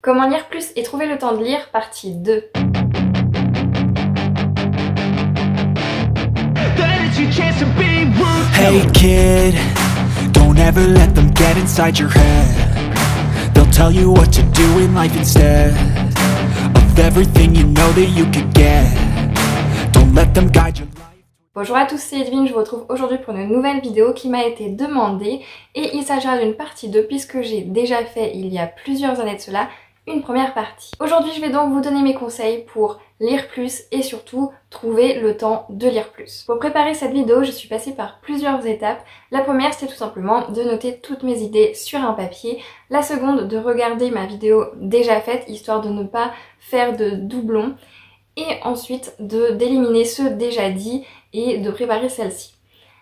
Comment lire plus et trouver le temps de lire, partie 2. Hey kid, don't ever let them get inside your head. They'll tell you what to do in life instead of everything you know that you could get. Don't let them guide your life. Bonjour à tous, c'est Edwin, je vous retrouve aujourd'hui pour une nouvelle vidéo qui m'a été demandée et il s'agira d'une partie 2 puisque j'ai déjà fait il y a plusieurs années de cela une première partie. Aujourd'hui je vais donc vous donner mes conseils pour lire plus et surtout trouver le temps de lire plus. Pour préparer cette vidéo, je suis passée par plusieurs étapes. La première c'était tout simplement de noter toutes mes idées sur un papier. La seconde de regarder ma vidéo déjà faite histoire de ne pas faire de doublons. Et ensuite d'éliminer ceux déjà dits et de préparer celle-ci.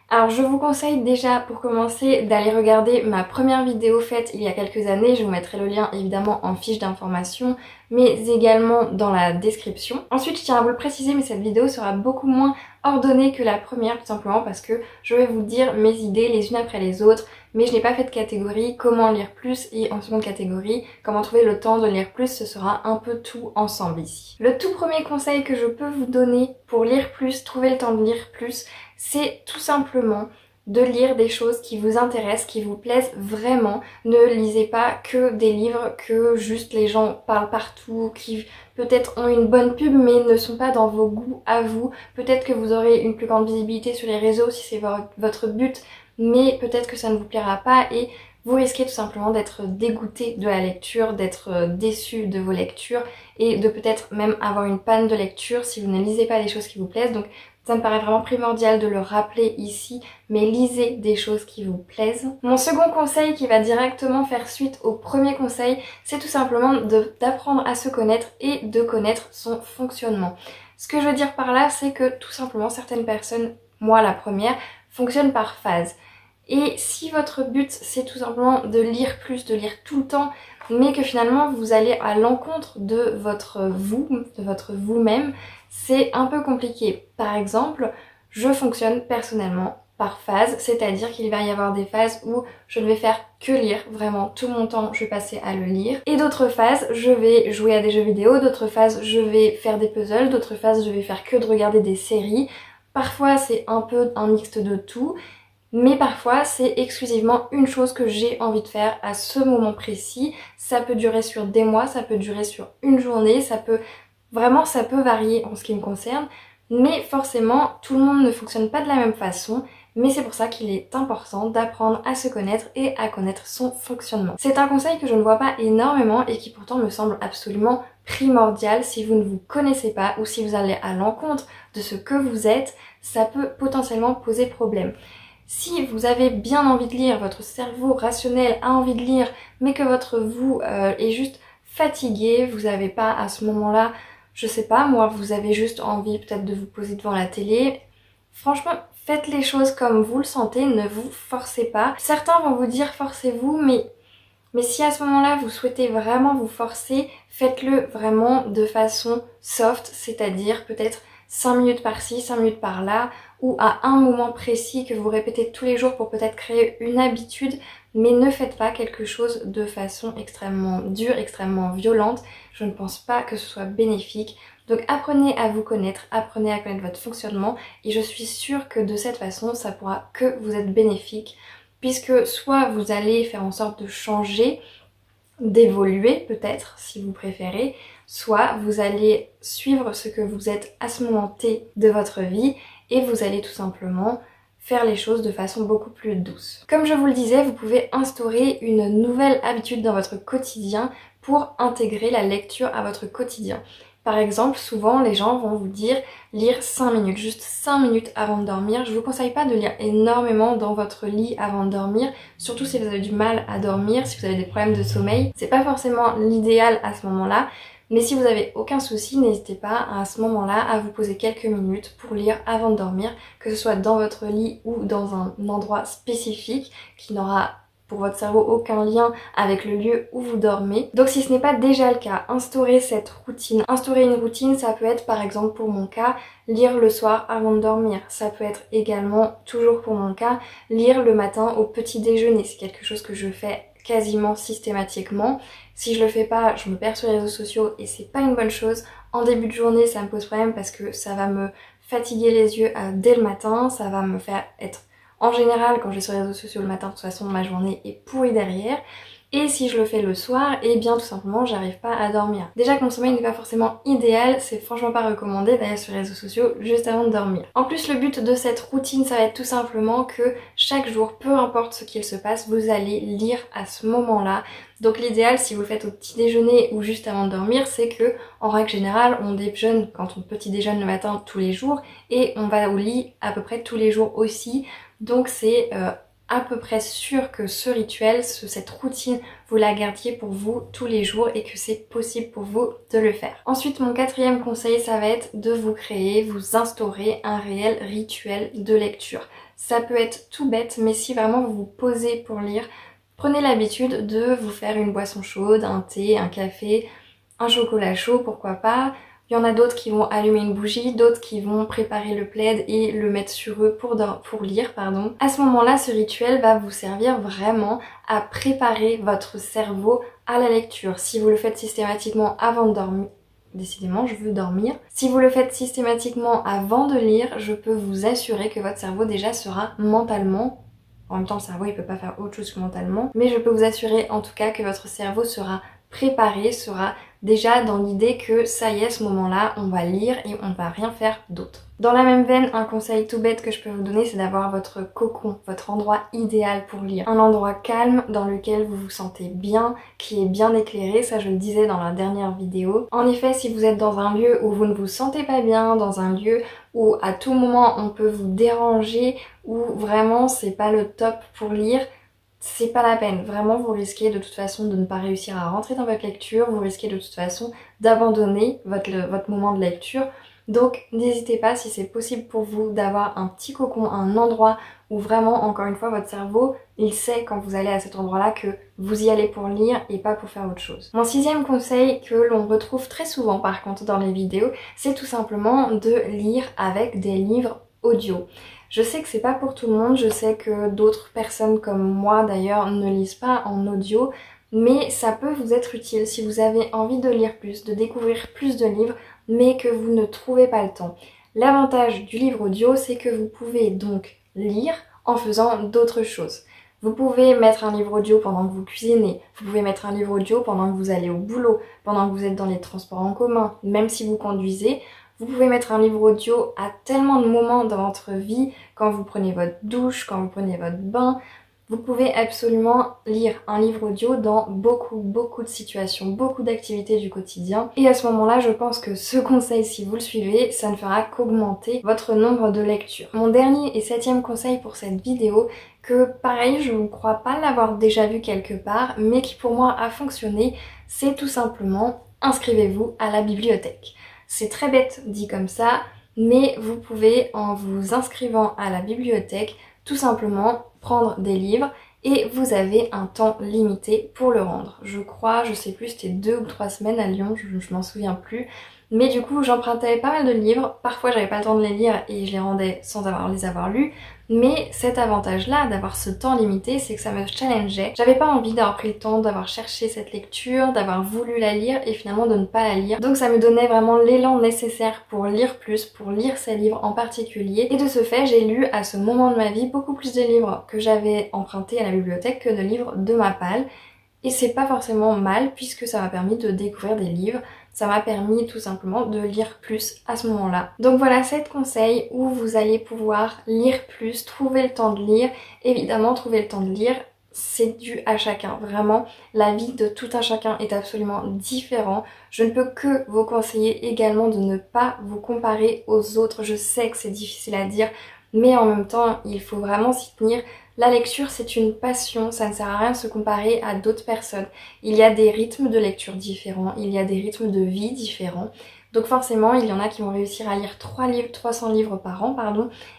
Alors je vous conseille déjà pour commencer d'aller regarder ma première vidéo faite il y a quelques années, je vous mettrai le lien évidemment en fiche d'information mais également dans la description. Ensuite je tiens à vous le préciser mais cette vidéo sera beaucoup moins ordonnée que la première tout simplement parce que je vais vous dire mes idées les unes après les autres mais je n'ai pas fait de catégorie comment lire plus et en seconde catégorie comment trouver le temps de lire plus, ce sera un peu tout ensemble ici. Le tout premier conseil que je peux vous donner pour lire plus, trouver le temps de lire plus, c'est tout simplement de lire des choses qui vous intéressent, qui vous plaisent vraiment. Ne lisez pas que des livres que juste les gens parlent partout, qui peut-être ont une bonne pub mais ne sont pas dans vos goûts à vous. Peut-être que vous aurez une plus grande visibilité sur les réseaux si c'est votre but, mais peut-être que ça ne vous plaira pas et vous risquez tout simplement d'être dégoûté de la lecture, d'être déçu de vos lectures et de peut-être même avoir une panne de lecture si vous ne lisez pas les choses qui vous plaisent. Donc ça me paraît vraiment primordial de le rappeler ici, mais lisez des choses qui vous plaisent. Mon second conseil qui va directement faire suite au premier conseil, c'est tout simplement d'apprendre à se connaître et de connaître son fonctionnement. Ce que je veux dire par là, c'est que tout simplement certaines personnes, moi la première, fonctionnent par phase. Et si votre but c'est tout simplement de lire plus, de lire tout le temps, mais que finalement vous allez à l'encontre de votre vous-même, c'est un peu compliqué. Par exemple, je fonctionne personnellement par phase, c'est-à-dire qu'il va y avoir des phases où je ne vais faire que lire, vraiment tout mon temps je vais passer à le lire. Et d'autres phases, je vais jouer à des jeux vidéo, d'autres phases je vais faire des puzzles, d'autres phases je vais faire que de regarder des séries. Parfois c'est un peu un mixte de tout. Mais parfois c'est exclusivement une chose que j'ai envie de faire à ce moment précis. Ça peut durer sur des mois, ça peut durer sur une journée, ça peut varier en ce qui me concerne. Mais forcément tout le monde ne fonctionne pas de la même façon. Mais c'est pour ça qu'il est important d'apprendre à se connaître et à connaître son fonctionnement. C'est un conseil que je ne vois pas énormément et qui pourtant me semble absolument primordial. Si vous ne vous connaissez pas ou si vous allez à l'encontre de ce que vous êtes, ça peut potentiellement poser problème. Si vous avez bien envie de lire, votre cerveau rationnel a envie de lire, mais que votre vous est juste fatigué, vous n'avez pas à ce moment-là, je sais pas moi, vous avez juste envie peut-être de vous poser devant la télé, franchement, faites les choses comme vous le sentez, ne vous forcez pas. Certains vont vous dire forcez-vous, mais si à ce moment-là vous souhaitez vraiment vous forcer, faites-le vraiment de façon soft, c'est-à-dire peut-être 5 minutes par-ci, 5 minutes par-là, ou à un moment précis que vous répétez tous les jours pour peut-être créer une habitude, mais ne faites pas quelque chose de façon extrêmement dure, extrêmement violente. Je ne pense pas que ce soit bénéfique. Donc apprenez à vous connaître, apprenez à connaître votre fonctionnement et je suis sûre que de cette façon, ça pourra que vous être bénéfique puisque soit vous allez faire en sorte de changer, d'évoluer peut-être si vous préférez, soit vous allez suivre ce que vous êtes à ce moment T de votre vie et vous allez tout simplement faire les choses de façon beaucoup plus douce. Comme je vous le disais, vous pouvez instaurer une nouvelle habitude dans votre quotidien pour intégrer la lecture à votre quotidien. Par exemple, souvent les gens vont vous dire lire 5 minutes, juste 5 minutes avant de dormir. Je vous conseille pas de lire énormément dans votre lit avant de dormir, surtout si vous avez du mal à dormir, si vous avez des problèmes de sommeil. C'est pas forcément l'idéal à ce moment-là, mais si vous avez aucun souci, n'hésitez pas à ce moment-là à vous poser quelques minutes pour lire avant de dormir, que ce soit dans votre lit ou dans un endroit spécifique qui n'aura pour votre cerveau aucun lien avec le lieu où vous dormez. Donc si ce n'est pas déjà le cas, instaurez cette routine. Instaurer une routine, ça peut être par exemple pour mon cas, lire le soir avant de dormir. Ça peut être également, toujours pour mon cas, lire le matin au petit déjeuner. C'est quelque chose que je fais quasiment systématiquement. Si je le fais pas, je me perds sur les réseaux sociaux et c'est pas une bonne chose. En début de journée, ça me pose problème parce que ça va me fatiguer les yeux dès le matin, ça va me faire être... En général, quand je vais sur les réseaux sociaux le matin, de toute façon, ma journée est pourrie derrière. Et si je le fais le soir, eh bien tout simplement j'arrive pas à dormir. Déjà que mon sommeil n'est pas forcément idéal, c'est franchement pas recommandé d'aller sur les réseaux sociaux juste avant de dormir. En plus le but de cette routine ça va être tout simplement que chaque jour, peu importe ce qu'il se passe, vous allez lire à ce moment-là. Donc l'idéal si vous le faites au petit déjeuner ou juste avant de dormir, c'est que en règle générale on déjeune quand on petit déjeune le matin tous les jours et on va au lit à peu près tous les jours aussi. Donc c'est à peu près sûr que ce rituel, cette routine, vous la gardiez pour vous tous les jours et que c'est possible pour vous de le faire. Ensuite, mon quatrième conseil, ça va être de vous créer, vous instaurer un réel rituel de lecture. Ça peut être tout bête, mais si vraiment vous vous posez pour lire, prenez l'habitude de vous faire une boisson chaude, un thé, un café, un chocolat chaud, pourquoi pas. Il y en a d'autres qui vont allumer une bougie, d'autres qui vont préparer le plaid et le mettre sur eux pour lire. À ce moment-là, ce rituel va vous servir vraiment à préparer votre cerveau à la lecture. Si vous le faites systématiquement avant de dormir, décidément je veux dormir. Si vous le faites systématiquement avant de lire, je peux vous assurer que votre cerveau déjà sera mentalement... En même temps, le cerveau il peut pas faire autre chose que mentalement, mais je peux vous assurer en tout cas que votre cerveau sera préparé, sera déjà dans l'idée que ça y est, ce moment-là, on va lire et on va rien faire d'autre. Dans la même veine, un conseil tout bête que je peux vous donner, c'est d'avoir votre cocon, votre endroit idéal pour lire. Un endroit calme dans lequel vous vous sentez bien, qui est bien éclairé, ça je le disais dans la dernière vidéo. En effet, si vous êtes dans un lieu où vous ne vous sentez pas bien, dans un lieu où à tout moment on peut vous déranger, où vraiment c'est pas le top pour lire, c'est pas la peine. Vraiment, vous risquez de toute façon de ne pas réussir à rentrer dans votre lecture, vous risquez de toute façon d'abandonner votre moment de lecture. Donc n'hésitez pas, si c'est possible pour vous, d'avoir un petit cocon, un endroit où vraiment, encore une fois, votre cerveau, il sait quand vous allez à cet endroit-là que vous y allez pour lire et pas pour faire autre chose. Mon sixième conseil que l'on retrouve très souvent par contre dans les vidéos, c'est tout simplement de lire avec des livres audio. Je sais que c'est pas pour tout le monde, je sais que d'autres personnes comme moi d'ailleurs ne lisent pas en audio, mais ça peut vous être utile si vous avez envie de lire plus, de découvrir plus de livres, mais que vous ne trouvez pas le temps. L'avantage du livre audio, c'est que vous pouvez donc lire en faisant d'autres choses. Vous pouvez mettre un livre audio pendant que vous cuisinez, vous pouvez mettre un livre audio pendant que vous allez au boulot, pendant que vous êtes dans les transports en commun, même si vous conduisez. Vous pouvez mettre un livre audio à tellement de moments dans votre vie, quand vous prenez votre douche, quand vous prenez votre bain. Vous pouvez absolument lire un livre audio dans beaucoup de situations, beaucoup d'activités du quotidien. Et à ce moment-là, je pense que ce conseil, si vous le suivez, ça ne fera qu'augmenter votre nombre de lectures. Mon dernier et septième conseil pour cette vidéo, que pareil, je ne crois pas l'avoir déjà vu quelque part, mais qui pour moi a fonctionné, c'est tout simplement inscrivez-vous à la bibliothèque. C'est très bête dit comme ça, mais vous pouvez, en vous inscrivant à la bibliothèque, tout simplement prendre des livres et vous avez un temps limité pour le rendre. Je crois, je sais plus, c'était 2 ou 3 semaines à Lyon, je m'en souviens plus. Mais du coup, j'empruntais pas mal de livres, parfois j'avais pas le temps de les lire et je les rendais sans les avoir lus. Mais cet avantage-là, d'avoir ce temps limité, c'est que ça me challengeait. J'avais pas envie d'avoir pris le temps, d'avoir cherché cette lecture, d'avoir voulu la lire et finalement de ne pas la lire. Donc ça me donnait vraiment l'élan nécessaire pour lire plus, pour lire ces livres en particulier. Et de ce fait, j'ai lu à ce moment de ma vie beaucoup plus de livres que j'avais empruntés à la bibliothèque que de livres de ma palle. Et c'est pas forcément mal puisque ça m'a permis de découvrir des livres. Ça m'a permis tout simplement de lire plus à ce moment-là. Donc voilà 7 conseils où vous allez pouvoir lire plus, trouver le temps de lire. Évidemment, trouver le temps de lire, c'est dû à chacun. Vraiment, la vie de tout un chacun est absolument différent. Je ne peux que vous conseiller également de ne pas vous comparer aux autres. Je sais que c'est difficile à dire, mais en même temps, il faut vraiment s'y tenir. La lecture, c'est une passion, ça ne sert à rien de se comparer à d'autres personnes. Il y a des rythmes de lecture différents, il y a des rythmes de vie différents. Donc forcément, il y en a qui vont réussir à lire 300 livres par an,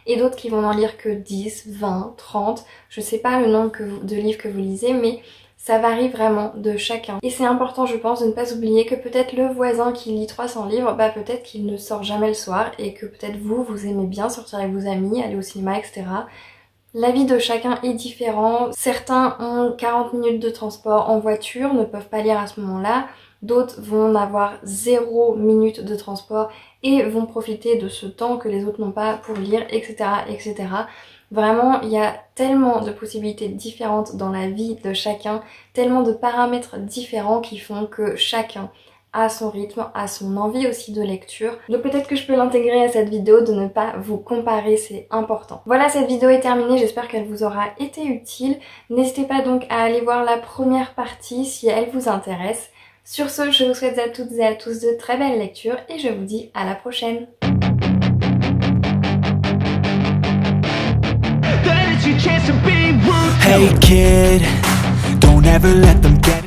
et d'autres qui vont n'en lire que 10, 20, 30. Je sais pas le nombre de livres que vous lisez, mais ça varie vraiment de chacun. Et c'est important, je pense, de ne pas oublier que peut-être le voisin qui lit 300 livres, bah peut-être qu'il ne sort jamais le soir, et que peut-être vous aimez bien sortir avec vos amis, aller au cinéma, etc. La vie de chacun est différent. Certains ont 40 minutes de transport en voiture, ne peuvent pas lire à ce moment-là. D'autres vont avoir 0 minute de transport et vont profiter de ce temps que les autres n'ont pas pour lire, etc. etc. Vraiment, il y a tellement de possibilités différentes dans la vie de chacun, tellement de paramètres différents qui font que chacun a son rythme, a son envie aussi de lecture. Donc peut-être que je peux l'intégrer à cette vidéo, de ne pas vous comparer, c'est important. Voilà, cette vidéo est terminée, j'espère qu'elle vous aura été utile. N'hésitez pas donc à aller voir la première partie si elle vous intéresse. Sur ce, je vous souhaite à toutes et à tous de très belles lectures et je vous dis à la prochaine. Hey kid, don't ever let them get